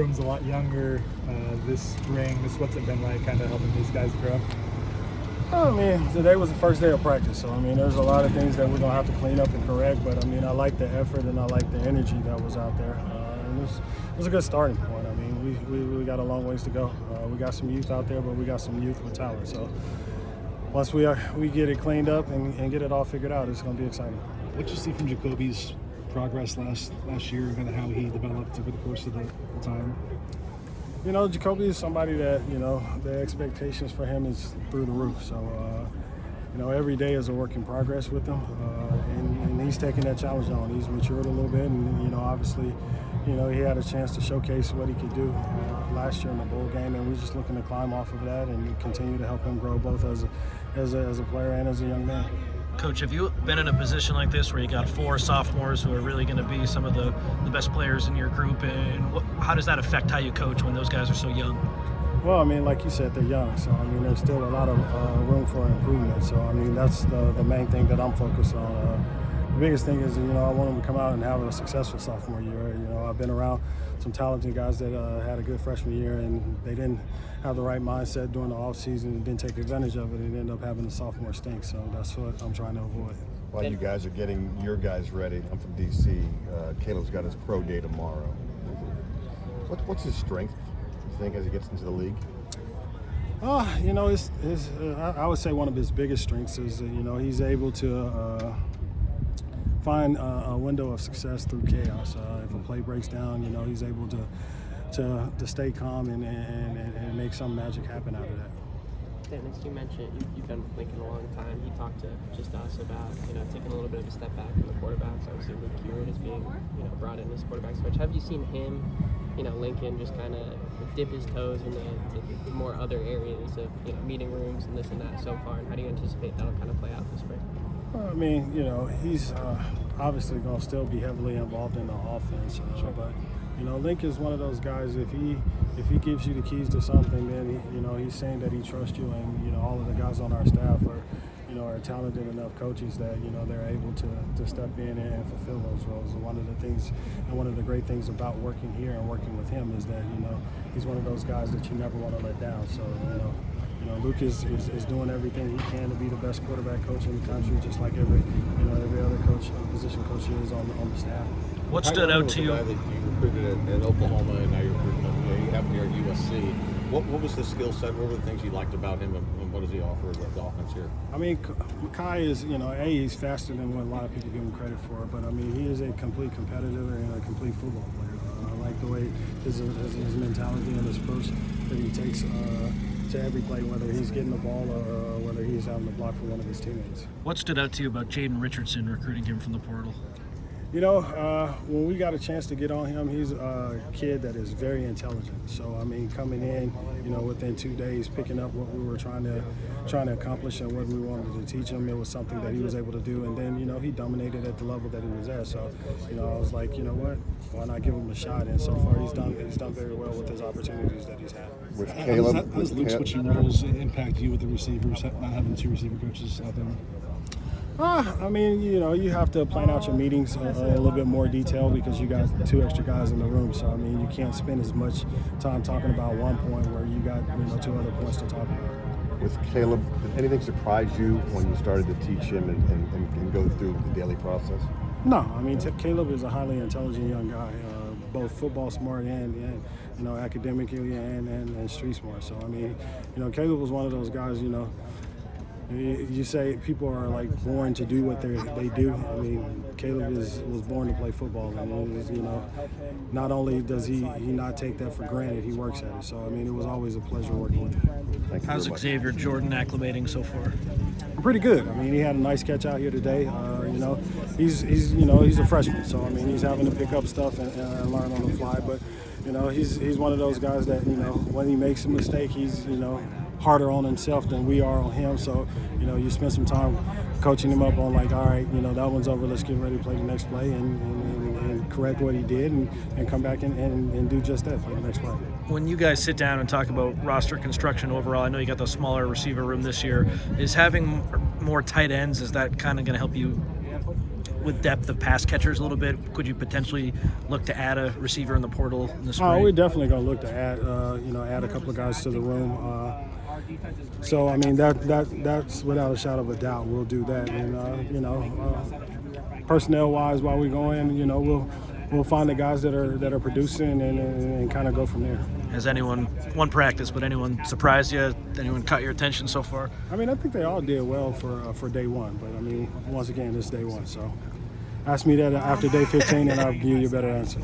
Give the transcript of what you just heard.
room's a lot younger this spring. What's it been like kind of helping these guys grow? I mean, today was the first day of practice, so I mean, there's a lot of things that we're gonna have to clean up and correct. But I mean, I like the effort and I like the energy that was out there. And it was a good starting point. I mean, we got a long ways to go. We got some youth out there, but we got some youth with talent. So once we get it cleaned up and get it all figured out, it's gonna be exciting. What you see from Jacoby's progress last year, kind of how he developed over the course of the time? You know, Jacoby is somebody that, you know, the expectations for him is through the roof. So, you know, every day is a work in progress with him. And he's taking that challenge on. He's matured a little bit. And, you know, obviously, you know, he had a chance to showcase what he could do last year in the bowl game. And we're just looking to climb off of that and continue to help him grow both as a player and as a young man. Coach, have you been in a position like this where you got 4 sophomores who are really going to be some of the best players in your group, and how does that affect how you coach when those guys are so young? Well, I mean, like you said, they're young, so I mean, there's still a lot of room for improvement. So I mean, that's the main thing that I'm focused on. The biggest thing is, you know, I want them to come out and have a successful sophomore year. You know, I've been around some talented guys that had a good freshman year, and they didn't have the right mindset during the offseason and didn't take advantage of it and ended up having a sophomore stink. So that's what I'm trying to avoid. While you guys are getting your guys ready, I'm from D.C. Caleb's got his pro day tomorrow. What's his strength, you think, as he gets into the league? You know, I would say one of his biggest strengths is, you know, he's able to find a window of success through chaos. If a play breaks down, you know, he's able to stay calm and make some magic happen out of that. Dennis, you mentioned you've been with Lincoln a long time. He talked to just us about, you know, taking a little bit of a step back from the quarterbacks. Obviously, Luke Kuechly is being, you know, brought in as quarterback switch. Have you seen him, you know, Lincoln just kind of dip his toes into more other areas of, you know, meeting rooms and this and that so far? And how do you anticipate that'll kind of play out this spring? Well, I mean, you know, he's obviously going to still be heavily involved in the offense, but you know, Link is one of those guys. If he gives you the keys to something, then you know he's saying that he trusts you, and you know all of the guys on our staff are talented enough coaches that you know they're able to step in and fulfill those roles. And one of the things, and one of the great things about working here and working with him is that you know he's one of those guys that you never want to let down. So you know, Luke is doing everything he can to be the best quarterback coach in the country, just like every other coach, position coach is on the staff. What stood out to you? The guy that you recruited at Oklahoma, and now you're recruiting him. You have him here at USC. What was the skill set? What were the things you liked about him, and what does he offer with the offense here? I mean, Kai is, you know, he's faster than what a lot of people give him credit for, but I mean, he is a complete competitor and a complete football player. I like the way his mentality and his approach that he takes to every play, whether he's getting the ball or whether he's having to block for one of his teammates. What stood out to you about Jaden Richardson recruiting him from the portal? You know, when we got a chance to get on him, he's a kid that is very intelligent. So, I mean, coming in, you know, within 2 days, picking up what we were trying to accomplish and what we wanted to teach him, it was something that he was able to do. And then, you know, he dominated at the level that he was at. So, you know, I was like, you know what, why not give him a shot? And so far, he's done very well with his opportunities that he's had. With Caleb, how does Luke switching roles impact you with the receivers, not having 2 receiver coaches out there? I mean, you know, you have to plan out your meetings a little bit more detail because you got 2 extra guys in the room. So, I mean, you can't spend as much time talking about one point where you got, you know, 2 other points to talk about. With Caleb, did anything surprise you when you started to teach him and go through the daily process? No, I mean, Caleb is a highly intelligent young guy, both football smart and you know, academically and street smart. So, I mean, you know, Caleb was one of those guys, you know, you say people are like born to do what they do. I mean, Caleb was born to play football, and it was, you know, not only does he not take that for granted, he works at it. So I mean, it was always a pleasure working with him. How's Xavier Jordan acclimating so far? Pretty good. I mean, he had a nice catch out here today. You know, he's a freshman, so I mean, he's having to pick up stuff and learn on the fly. But you know, he's one of those guys that, you know, when he makes a mistake, he's, you know, harder on himself than we are on him. So, you know, you spend some time coaching him up on like, all right, you know, that one's over, let's get ready to play the next play and correct what he did and come back and do just that, play the next play. When you guys sit down and talk about roster construction overall, I know you got the smaller receiver room this year. Is having more tight ends, is that kind of going to help you? with depth of pass catchers a little bit? Could you potentially look to add a receiver in the portal in the spring? We're definitely going to look to add, add a couple of guys to the room. So I mean that's without a shadow of a doubt we'll do that. And personnel-wise, while we go in, we'll find the guys that are producing and kind of go from there. Has anyone, one practice, but anyone surprised you? Anyone caught your attention so far? I mean, I think they all did well for day one. But I mean, once again, it's day one. So ask me that after day 15, and I'll give you a better answer.